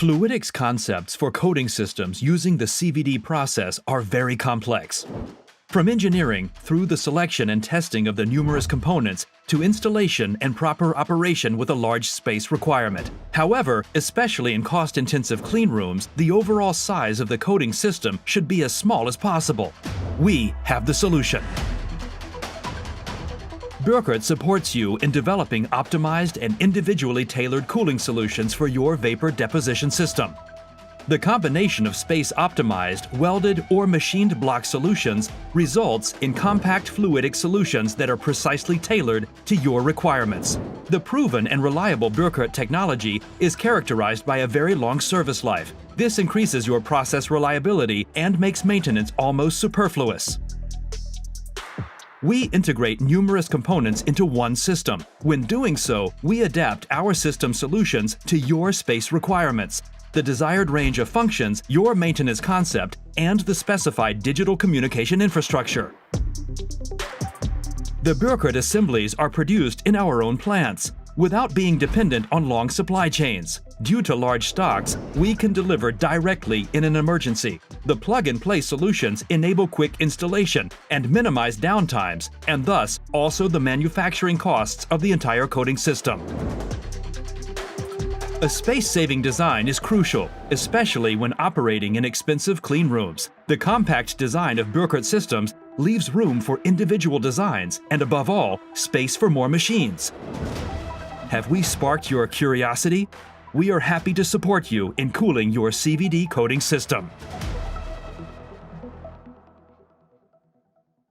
Fluidics concepts for coating systems using the CVD process are very complex. From engineering through the selection and testing of the numerous components to installation and proper operation with a large space requirement. However, especially in cost-intensive clean rooms, the overall size of the coating system should be as small as possible. We have the solution. Burkhardt supports you in developing optimized and individually tailored cooling solutions for your vapor deposition system. The combination of space-optimized, welded, or machined block solutions results in compact fluidic solutions that are precisely tailored to your requirements. The proven and reliable Burkhardt technology is characterized by a very long service life. This increases your process reliability and makes maintenance almost superfluous. We integrate numerous components into one system. When doing so, we adapt our system solutions to your space requirements, the desired range of functions, your maintenance concept, and the specified digital communication infrastructure. The Burkhardt assemblies are produced in our own plants, without being dependent on long supply chains. Due to large stocks, we can deliver directly in an emergency. The plug-and-play solutions enable quick installation and minimize downtimes, and thus also the manufacturing costs of the entire coating system. A space-saving design is crucial, especially when operating in expensive clean rooms. The compact design of Burkhardt systems leaves room for individual designs and, above all, space for more machines. Have we sparked your curiosity? We are happy to support you in cooling your CVD coating system.